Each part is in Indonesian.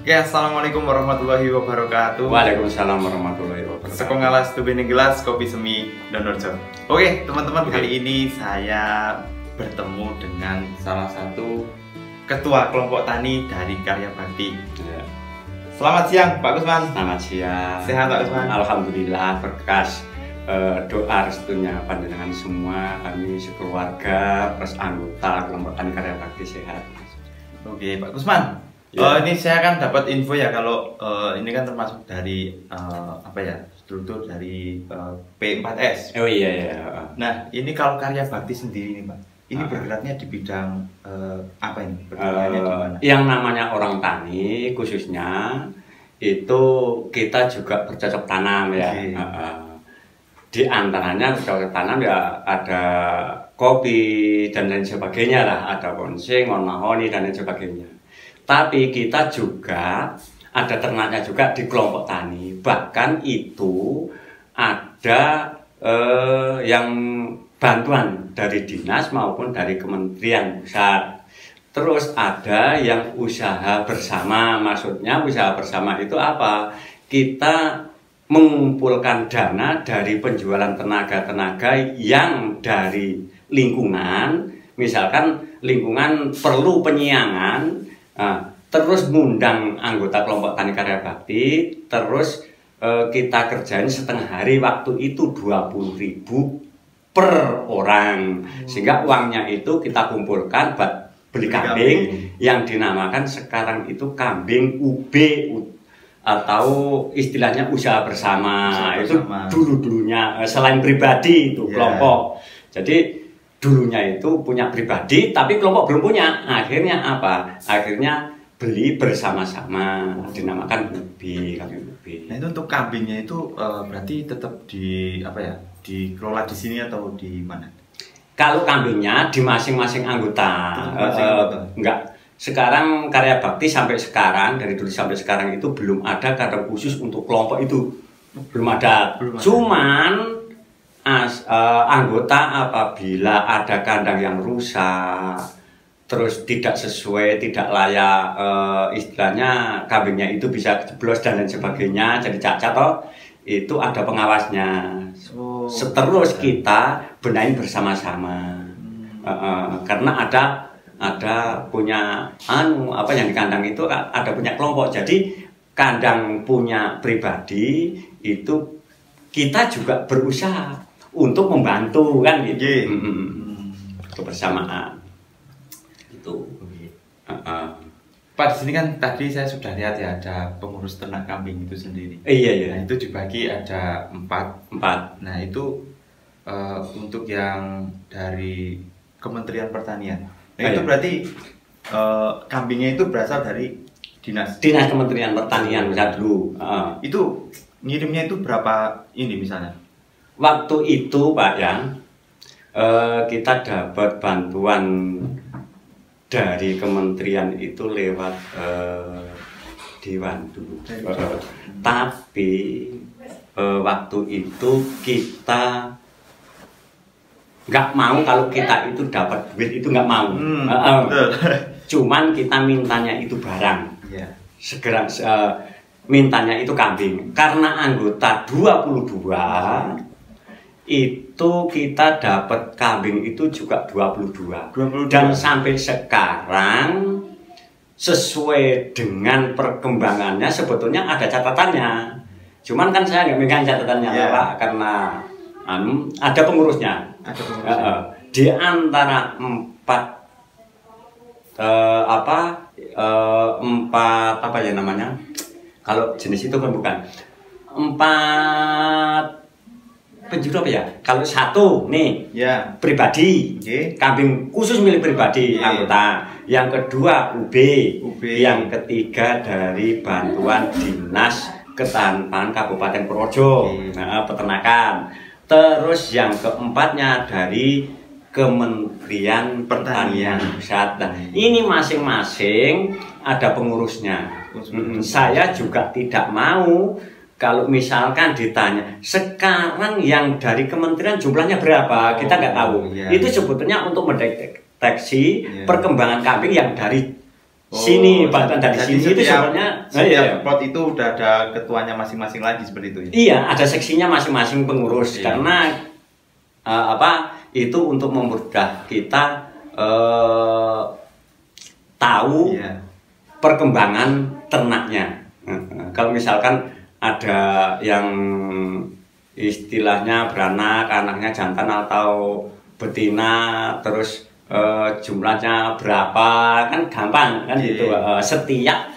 Ya, assalamualaikum warahmatullahi wabarakatuh. Waalaikumsalam warahmatullahi wabarakatuh. Sekongalas tubene gelas kopi semi Donorjo. Oke, teman-teman, kali ini saya bertemu dengan salah satu ketua kelompok tani dari Karya Bakti. Ya. Selamat siang, Pak Kusman. Selamat siang. Sehat, Pak Kusman? Alhamdulillah, berkas doa restunya panjenengan semua, kami sekeluarga plus anggota kelompok tani Karya Bakti sehat. Oke, Pak Kusman. Ya. Ini saya kan dapat info ya kalau ini kan termasuk dari struktur dari P4S. Oh iya ya. Nah, ini kalau Karya Bakti sendiri nih, Pak. Ini bergeraknya di bidang apa ini? Bergeraknya di mana? Yang namanya orang tani khususnya itu kita juga bercocok tanam ya. Okay. Di antaranya bercocok tanam ya ada kopi dan lain sebagainya lah, ada konseng, mahoni dan lain sebagainya. Tapi kita juga ada ternaknya juga di kelompok tani. Bahkan itu ada yang bantuan dari dinas maupun dari kementerian pusat. Terus ada yang usaha bersama. Maksudnya usaha bersama itu apa? Kita mengumpulkan dana dari penjualan tenaga-tenaga yang dari lingkungan. Misalkan lingkungan perlu penyiangan, terus ngundang anggota kelompok tani Karya Bakti, terus kita kerjain setengah hari, waktu itu 20.000 per orang, sehingga uangnya itu kita kumpulkan buat beli kambing yang dinamakan sekarang itu kambing UB atau istilahnya usaha bersama. Itu dulu-dulunya selain pribadi itu kelompok. Jadi dulunya itu punya pribadi, tapi kelompok belum punya. Akhirnya apa? Akhirnya beli bersama-sama, dinamakan ubi, kambing ubi. Nah, itu untuk kambingnya itu berarti tetap dikelola di sini atau di mana? Kalau kambingnya di masing-masing anggota. Enggak. Sekarang Karya Bakti sampai sekarang, dari dulu sampai sekarang itu belum ada kandang khusus untuk kelompok itu. Belum ada. Cuman anggota apabila ada kandang yang rusak, terus tidak sesuai, tidak layak, istilahnya kambingnya itu bisa jeblos dan lain sebagainya, jadi cacat toh, itu ada pengawasnya. Seterus kita benahin bersama-sama. Karena ada punya yang di kandang itu ada punya kelompok. Jadi kandang punya pribadi itu kita juga berusaha untuk membantu kan gitu. Kebersamaan itu. Pak, di sini kan tadi saya sudah lihat ya ada pengurus ternak kambing itu sendiri. Iya. Nah, itu dibagi ada 4. Nah, itu untuk yang dari Kementerian Pertanian. Nah, itu berarti kambingnya itu berasal dari dinas Kementerian Pertanian bisa dulu. Itu ngirimnya itu berapa ini misalnya? Waktu itu Pak ya, kita dapat bantuan dari kementerian itu lewat Dewan dulu. Tapi waktu itu kita nggak mau, kalau kita itu dapat duit itu nggak mau. Cuman kita mintanya itu barang. Segera mintanya itu kambing. Karena anggota 22 itu kita dapat kambing itu juga 22. Dan sampai sekarang sesuai dengan perkembangannya sebetulnya ada catatannya. Cuman kan saya nggak megang catatannya Pak, karena ada pengurusnya. Di antara 4 kalau jenis itu kan bukan 4 penjuru apa ya? Kalau 1 nih pribadi, kambing khusus milik pribadi anggota. Yang kedua UB. Yang ketiga dari bantuan dinas ketahanan Kabupaten Purworejo, peternakan. Terus yang keempatnya dari Kementerian Pertanian Pusat. Nah, ini masing-masing ada pengurusnya. Saya juga tidak mau kalau misalkan ditanya sekarang yang dari kementerian jumlahnya berapa, kita nggak tahu. Itu sebetulnya untuk mendeteksi perkembangan kambing yang dari sini, bantuan dari sini itu sebenarnya setiap plot itu udah ada ketuanya masing-masing lagi seperti itu ya? Iya, ada seksinya masing-masing pengurus karena itu untuk memudahkan kita tahu perkembangan ternaknya. Kalau misalkan ada yang istilahnya beranak, anaknya jantan atau betina, terus jumlahnya berapa, kan gampang kan gitu. Setiap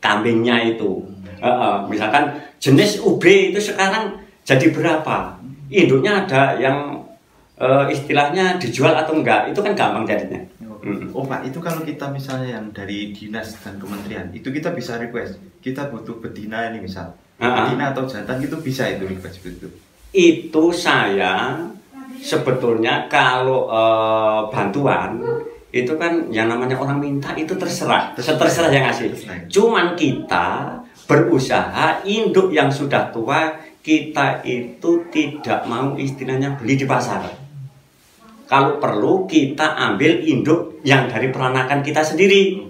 kambingnya itu, misalkan jenis UB itu sekarang jadi berapa, induknya ada yang istilahnya dijual atau enggak, itu kan gampang jadinya. Oh Pak, itu kalau kita misalnya yang dari dinas dan kementerian, itu kita bisa request, kita butuh betina ini misal, betina atau jantan itu bisa itu request itu. Itu saya sebetulnya kalau bantuan itu kan yang namanya orang minta itu terserah yang ngasih. Cuman kita berusaha induk yang sudah tua kita itu tidak mau istilahnya beli di pasar. Kalau perlu kita ambil induk yang dari peranakan kita sendiri.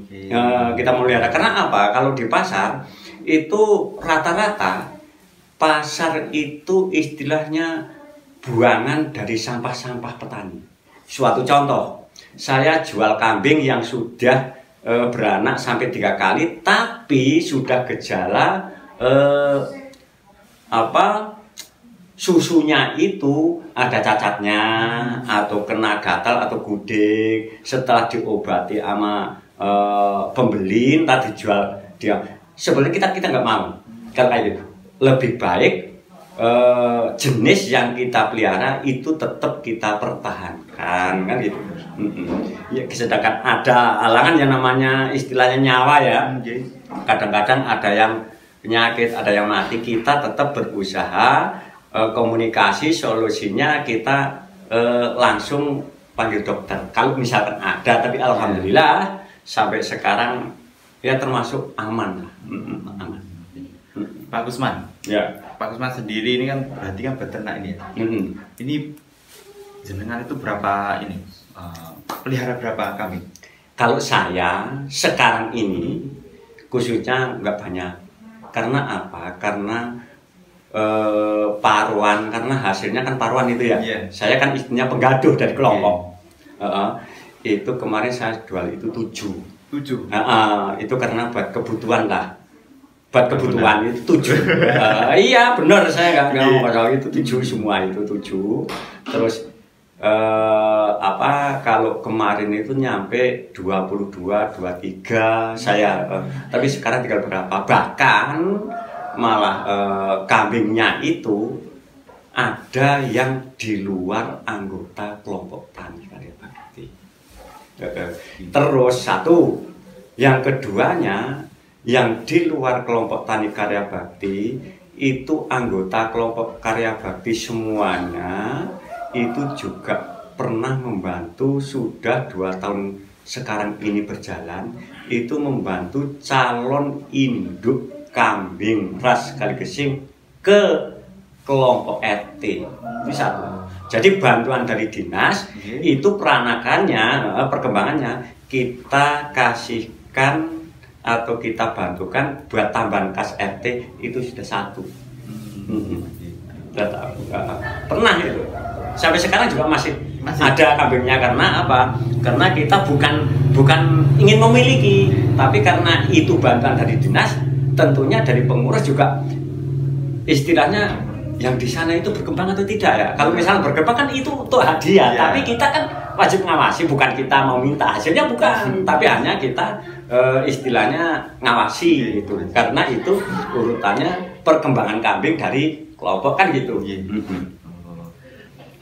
Kita melihara. Karena apa? Kalau di pasar itu rata-rata pasar itu istilahnya buangan dari sampah-sampah petani. Suatu contoh, saya jual kambing yang sudah beranak sampai 3 kali, tapi sudah gejala susunya itu ada cacatnya atau kena gatal atau gudeg. Setelah diobati sama pembeli, entah dijual dia. Sebenarnya kita nggak mau kalau kayak gitu. Lebih baik jenis yang kita pelihara itu tetap kita pertahankan kan gitu. Ya, sedangkan ada halangan yang namanya istilahnya nyawa ya. Kadang-kadang ada yang penyakit, ada yang mati, kita tetap berusaha komunikasi, solusinya kita langsung panggil dokter. Kalau misalkan ada, tapi alhamdulillah sampai sekarang ya termasuk aman lah. Aman. Pak Kusman, Pak Kusman sendiri ini kan berarti kan beternak ini ya. Ini jenengan itu berapa ini? Pelihara berapa kambing? Kalau saya sekarang ini khususnya nggak banyak. Karena apa? Karena paruan, karena hasilnya kan paruan itu ya. Saya kan istrinya penggaduh dari kelompok. Itu kemarin saya jual itu 7. Itu karena buat kebutuhan lah. Buat kebutuhan itu 7. Iya benar, saya nggak ngomong kalau itu 7 semua itu 7. Terus kalau kemarin itu nyampe 22, 23 saya. Tapi sekarang tinggal berapa? Bahkan malah kambingnya itu ada yang di luar anggota kelompok tani karya bakti. Terus satu, yang keduanya yang di luar kelompok tani karya bakti itu anggota kelompok karya bakti semuanya itu juga pernah membantu, sudah 2 tahun sekarang ini berjalan, itu membantu calon induk kambing ras Kaligesing ke kelompok RT. Itu satu. Jadi bantuan dari dinas itu peranakannya, perkembangannya kita kasihkan atau kita bantukan buat tambahan kas RT itu sudah 1. Pernah itu. Sampai sekarang juga masih ada kambingnya. Karena apa? Karena kita bukan ingin memiliki, tapi karena itu bantuan dari dinas, tentunya dari pengurus juga istilahnya yang di sana itu berkembang atau tidak ya. Kalau misalnya berkembang kan itu untuk hadiah, tapi kita kan wajib ngawasi, bukan kita mau minta hasilnya, bukan, tapi hanya kita istilahnya ngawasi gitu. Karena itu urutannya perkembangan kambing dari kelompok kan gitu.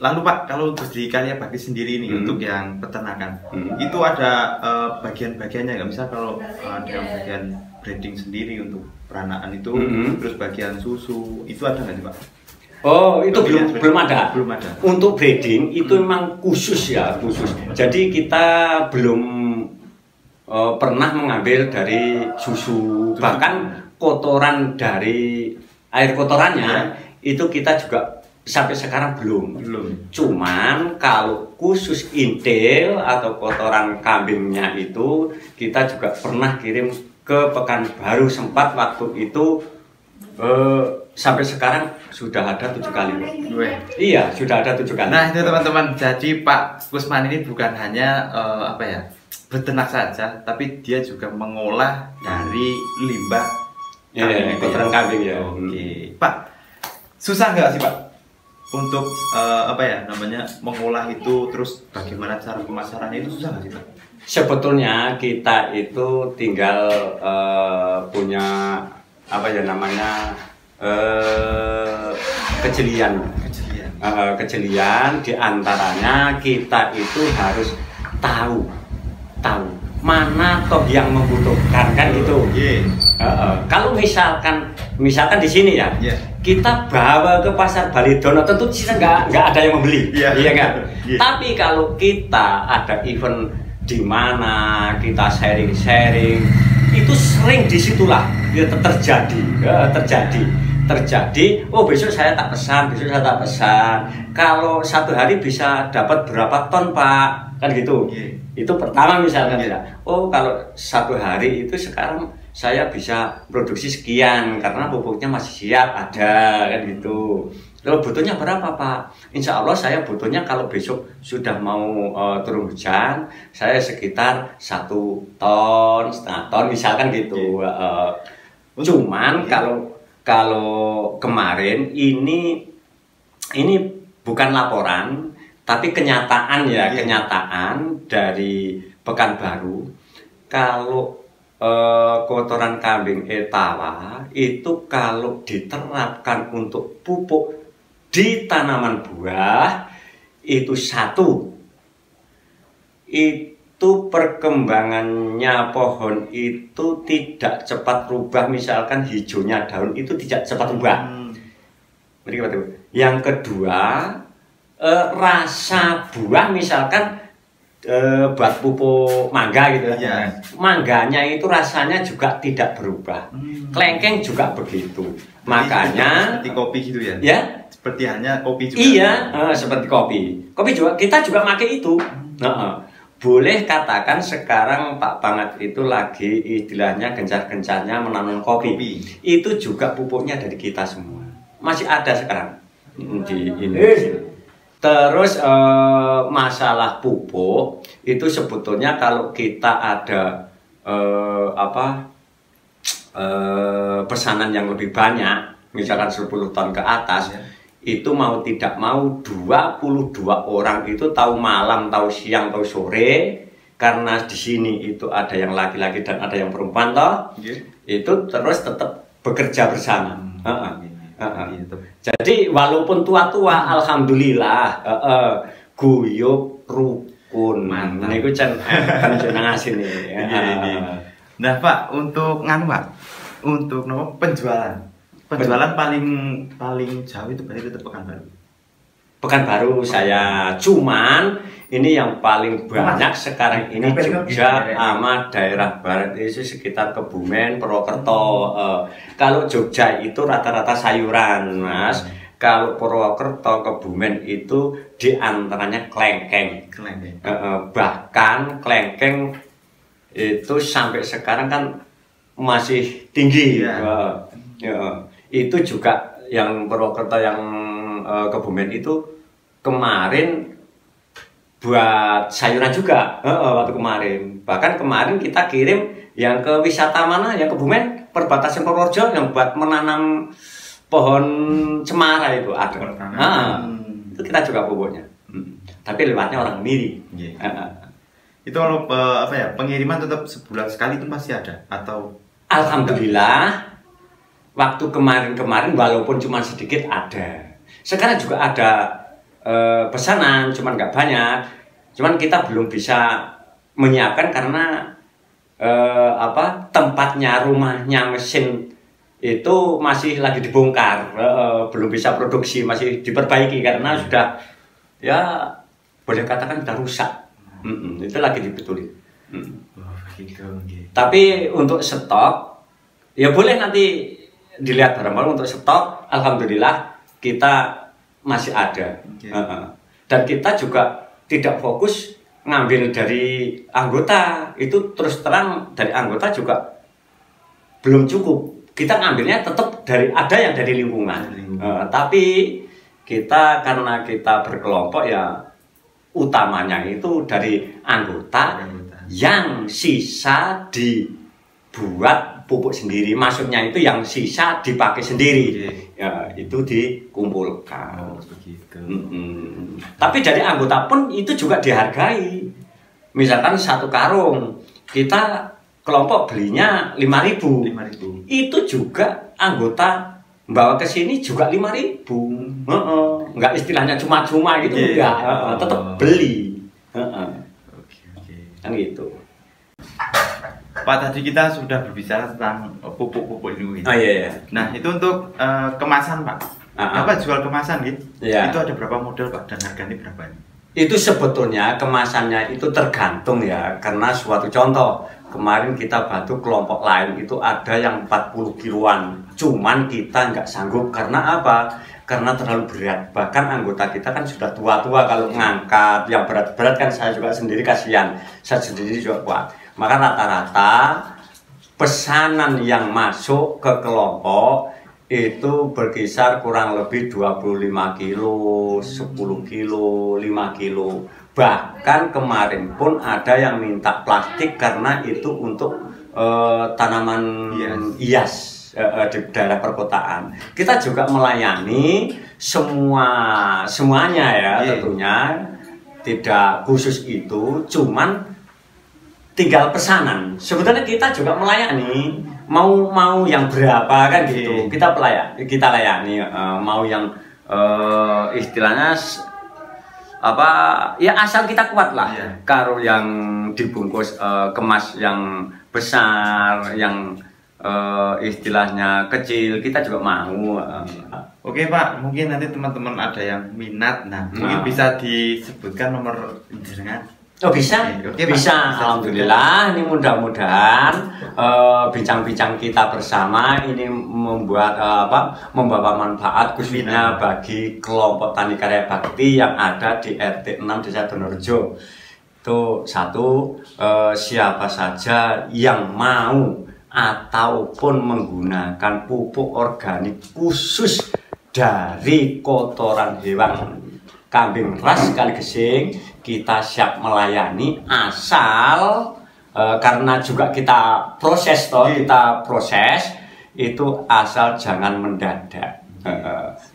Lalu Pak, kalau di karya bakti sendiri ini untuk yang peternakan, itu ada bagian-bagiannya nggak? Misal kalau ada yang bagian breeding sendiri untuk peranakan itu, terus bagian susu, itu ada nggak sih Pak? Oh, itu belum ada. Belum ada. Untuk breeding itu memang khusus ya, khusus. Jadi kita belum pernah mengambil dari susu. Bahkan kotoran dari air kotorannya itu kita juga sampai sekarang belum. Belum. Cuman kalau khusus intil atau kotoran kambingnya itu kita juga pernah kirim ke Pekanbaru, sempat waktu itu sampai sekarang sudah ada 7 kali. Iya, sudah ada 7 kali. Nah itu teman-teman, jadi Pak Kusman ini bukan hanya apa ya, beternak saja, tapi dia juga mengolah dari limbah kambing, kotoran kambing ya. Oke, Pak, susah nggak sih Pak untuk apa ya namanya mengolah itu, terus bagaimana cara pemasarannya itu susah nggak sih Pak? Sebetulnya kita itu tinggal punya apa ya namanya kejelian. Kejelian diantaranya kita itu harus tahu mana toh yang membutuhkan, kan gitu. Kalau misalkan di sini ya, kita bawa ke pasar Balidono tentu kita nggak ada yang membeli, iya kan? Tapi kalau kita ada event di mana kita sharing, itu sering disitulah ya terjadi. Oh besok saya tak pesan, kalau satu hari bisa dapat berapa ton Pak, kan gitu. Itu pertama misalkan ya. Oh kalau satu hari itu sekarang saya bisa produksi sekian karena pupuknya masih siap ada, kan gitu. Kalau butuhnya berapa Pak? Insya Allah saya butuhnya kalau besok sudah mau turun hujan, saya sekitar 1,5 ton misalkan gitu. Cuman kalau kemarin ini bukan laporan, tapi kenyataan ya, kenyataan dari Pekanbaru. Kalau kotoran kambing etawa itu kalau diterapkan untuk pupuk di tanaman buah itu perkembangannya pohon itu tidak cepat rubah. Misalkan hijaunya daun itu tidak cepat rubah. Yang kedua, rasa buah misalkan buat pupuk mangga gitu ya. Mangganya itu rasanya juga tidak berubah. Klengkeng juga begitu. Makanya seperti kopi gitu ya. Ya, seperti hanya kopi juga. Iya, seperti kopi. Kopi juga kita juga pakai itu. Boleh katakan sekarang Pak Pangat itu lagi istilahnya gencar-gencarnya menanam kopi. Itu juga pupuknya dari kita semua. Masih ada sekarang di Indonesia. Terus masalah pupuk itu sebetulnya kalau kita ada pesanan yang lebih banyak, misalkan 10 ton ke atas, itu mau tidak mau 22 orang itu tahu malam, tahu siang, tahu sore, karena di sini itu ada yang laki-laki dan ada yang perempuan toh, itu terus tetap bekerja bersama. Jadi walaupun tua-tua, alhamdulillah guyub rukun. Niku can penjenengan sini. Nah Pak, untuk Pak, untuk penjualan paling jauh itu berarti tetap Pekanbaru saya. Cuman ini yang paling banyak sekarang ini Jogja sama daerah barat itu sekitar Kebumen, Purwokerto. Kalau Jogja itu rata-rata sayuran, Mas. Kalau Purwokerto, Kebumen itu diantaranya klengkeng. Bahkan klengkeng itu sampai sekarang kan masih tinggi. Itu juga yang Purwokerto, yang Kebumen itu kemarin buat sayuran juga waktu kemarin. Bahkan kemarin kita kirim yang ke wisata mana, yang Kebumen perbatasan Purworejo, yang buat menanam pohon cemara itu ada. Itu kita juga pupuknya. Tapi lewatnya orang Miri. Itu kalau pengiriman tetap sebulan sekali itu masih ada atau? Alhamdulillah waktu kemarin walaupun cuma sedikit ada. Sekarang juga ada pesanan, cuman nggak banyak. Cuman kita belum bisa menyiapkan karena tempatnya, rumahnya, mesin itu masih lagi dibongkar, belum bisa produksi, masih diperbaiki karena sudah ya boleh katakan sudah rusak. Itu lagi dibetulin. Tapi untuk stok ya boleh nanti dilihat barang-barang. Untuk stok alhamdulillah kita masih ada. Dan kita juga tidak fokus ngambil dari anggota, itu terus terang dari anggota juga belum cukup. Kita ngambilnya tetap dari ada yang dari lingkungan. Tapi kita karena kita berkelompok ya utamanya itu dari anggota yang sisa dibuat pupuk sendiri, maksudnya itu yang sisa dipakai sendiri, ya itu dikumpulkan. Tapi dari anggota pun itu juga dihargai. Misalkan satu karung kita kelompok belinya 5.000, itu juga anggota bawa ke sini juga 5.000. Enggak istilahnya cuma-cuma gitu, enggak, tetap beli. Kan gitu. Pak, tadi kita sudah berbicara tentang pupuk-pupuk ini. Oh iya. Nah, itu untuk kemasan, Pak. Bapak jual kemasan gitu? Itu ada berapa model, Pak, dan harganya berapa? Itu sebetulnya kemasannya itu tergantung ya, karena suatu contoh kemarin kita bantu kelompok lain itu ada yang 40 kiloan, cuman kita nggak sanggup karena apa? Karena terlalu berat. Bahkan anggota kita kan sudah tua-tua kalau ngangkat yang berat-berat kan saya juga sendiri kasihan, saya sendiri juga kuat. Maka rata-rata pesanan yang masuk ke kelompok itu berkisar kurang lebih 25 kilo, 10 kilo, 5 kilo. Bahkan kemarin pun ada yang minta plastik karena itu untuk tanaman hias di daerah perkotaan. Kita juga melayani semuanya ya, tentunya tidak khusus itu, cuman tinggal pesanan. Sebetulnya kita juga melayani, mau yang berapa kan gitu. Kita layani, mau yang istilahnya apa ya, asal kita kuat lah. Kalau yang dibungkus kemas yang besar, yang istilahnya kecil, kita juga mau. Oke Pak, mungkin nanti teman-teman ada yang minat, mungkin bisa disebutkan nomor jenengan. Oh bisa, bisa. Alhamdulillah, ini mudah-mudahan bincang-bincang kita bersama ini membuat membawa manfaat khususnya bagi kelompok Tani Karya Bakti yang ada di RT 6 Desa Donorejo. Itu satu, siapa saja yang mau ataupun menggunakan pupuk organik khusus dari kotoran hewan kambing ras kali gesing, kita siap melayani asal karena juga kita proses itu asal jangan mendadak.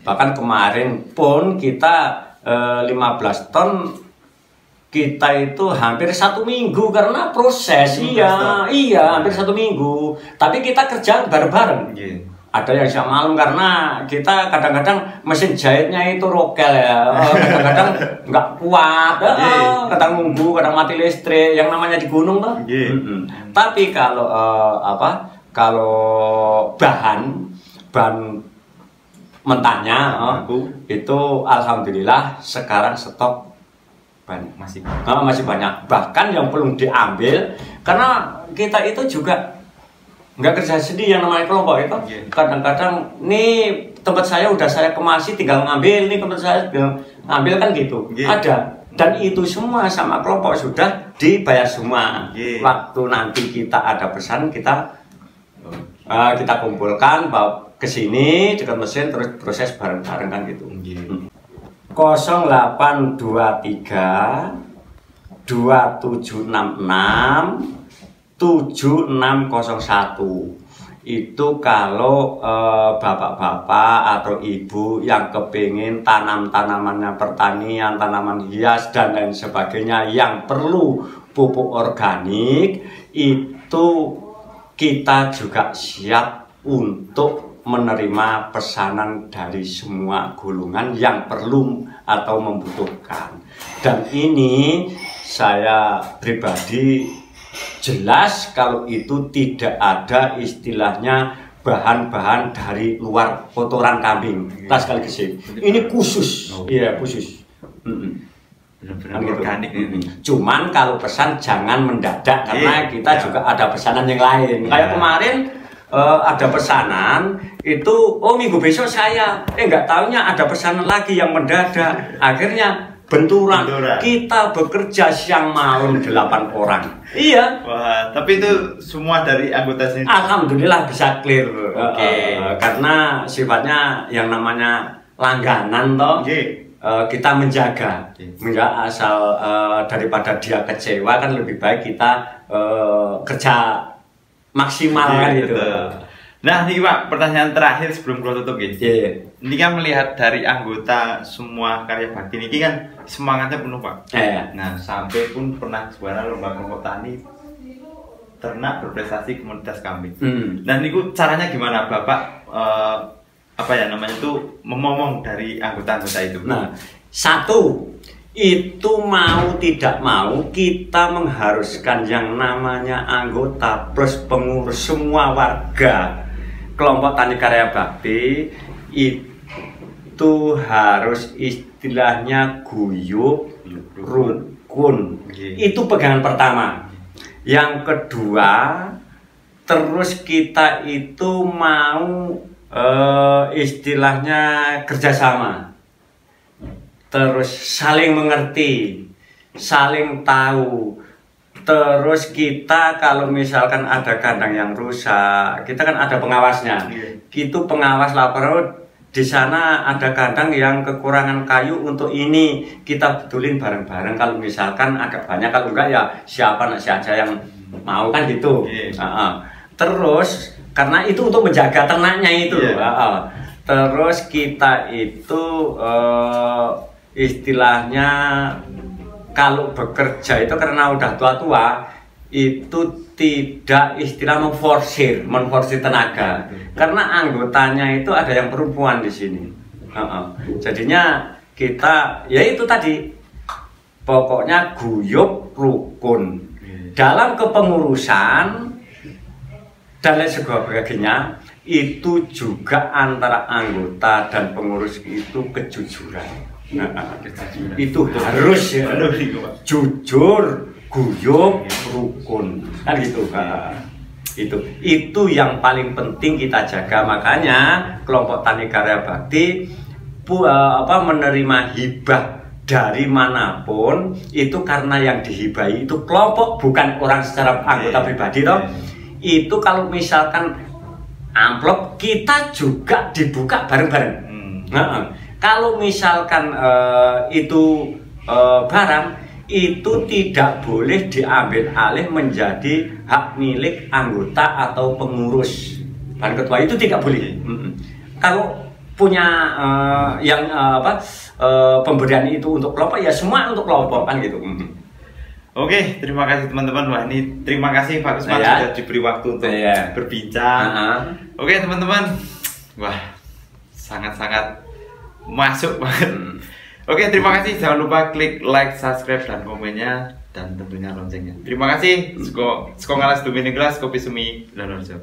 Bahkan kemarin pun kita 15 ton kita itu hampir 1 minggu karena proses. Iya hampir 1 minggu, tapi kita kerja bareng-bareng. Ada yang siap malam karena kita kadang-kadang mesin jahitnya itu rokel ya, kadang-kadang nggak kuat, kadang nunggu, kadang mati listrik, yang namanya di gunung tuh. Tapi kalau kalau bahan mentahnya itu alhamdulillah sekarang stok banyak, masih banyak, bahkan yang belum diambil karena kita itu juga nggak kerja sendiri yang namanya kelompok itu. Kadang-kadang nih tempat saya udah saya kemasi, tinggal ngambil, nih tempat saya ngambil kan gitu. Ada, dan itu semua sama kelompok sudah dibayar semua. Waktu nanti kita ada pesan kita kumpulkan bawa ke sini dekat mesin, terus proses bareng-bareng kan gitu. 0823 2766 7601 itu kalau bapak-bapak atau ibu yang kepingin tanam-tanamannya pertanian, tanaman hias dan lain sebagainya yang perlu pupuk organik, itu kita juga siap untuk menerima pesanan dari semua golongan yang perlu atau membutuhkan. Dan ini saya pribadi jelas kalau itu tidak ada istilahnya bahan-bahan dari luar kotoran kambing, tas kali gesing. Ini khusus, khusus. Benar-benar organik ini. Cuman kalau pesan jangan mendadak karena kita juga ada pesanan yang lain. Kayak kemarin ada pesanan itu, oh minggu besok saya, nggak taunya ada pesanan lagi yang mendadak, akhirnya benturan. Kita bekerja siang malam 8 orang. Iya. Wah, tapi itu semua dari anggota sini. Alhamdulillah bisa clear. Karena sifatnya yang namanya langganan toh. Kita menjaga asal daripada dia kecewa kan lebih baik kita kerja maksimal kan gitu. Nah, ini Pak, pertanyaan terakhir sebelum kita tutup gitu. Ini kan melihat dari anggota semua karya bakti ini kan semangatnya penuh Pak. Nah, sampai pun pernah juara lomba kelompok tani ternak berprestasi komunitas kambing. Nah, ini caranya gimana Bapak? Apa ya namanya itu memomong dari anggota-anggota itu? Nah, satu itu mau tidak mau kita mengharuskan yang namanya anggota plus pengurus semua warga kelompok tani karya bakti itu harus istilahnya guyup rukun. Itu pegangan pertama. Yang kedua, terus kita itu mau istilahnya kerjasama, terus saling mengerti, saling tahu. Terus kita kalau misalkan ada kandang yang rusak, kita kan ada pengawasnya. Itu pengawas lapor, di sana ada kandang yang kekurangan kayu untuk ini, kita betulin bareng-bareng. Kalau misalkan agak banyak, kalau enggak ya siapa saja yang mau kan gitu. Terus karena itu untuk menjaga ternaknya itu. Terus kita itu istilahnya kalau bekerja itu karena udah tua-tua itu tidak istilah menforsir tenaga. Karena anggotanya itu ada yang perempuan di sini. Jadinya kita ya itu tadi pokoknya guyup rukun dalam kepengurusan dan lain sebagainya. Itu juga antara anggota dan pengurus itu kejujuran. Itu harus ya, jujur, guyup, rukun, kan gitu. Itu yang paling penting kita jaga. Makanya kelompok tani karya bakti menerima hibah dari manapun itu karena yang dihibahi itu kelompok, bukan orang secara anggota pribadi toh. Itu kalau misalkan amplop kita juga dibuka bareng-bareng. Kalau misalkan itu barang itu tidak boleh diambil alih menjadi hak milik anggota atau pengurus dan ketua, itu tidak boleh. Kalau punya pemberian itu untuk kelompok ya semua untuk kelompok kan gitu. Oke, terima kasih teman-teman. Wah, ini terima kasih Pak Kusman sudah diberi waktu untuk berbincang. Oke teman-teman, wah sangat-sangat masuk banget. Oke, terima kasih. Jangan lupa klik like, subscribe, dan komennya, dan tentunya loncengnya. Terima kasih. Sko ngalas 2 gelas kopi semi Lanorjo.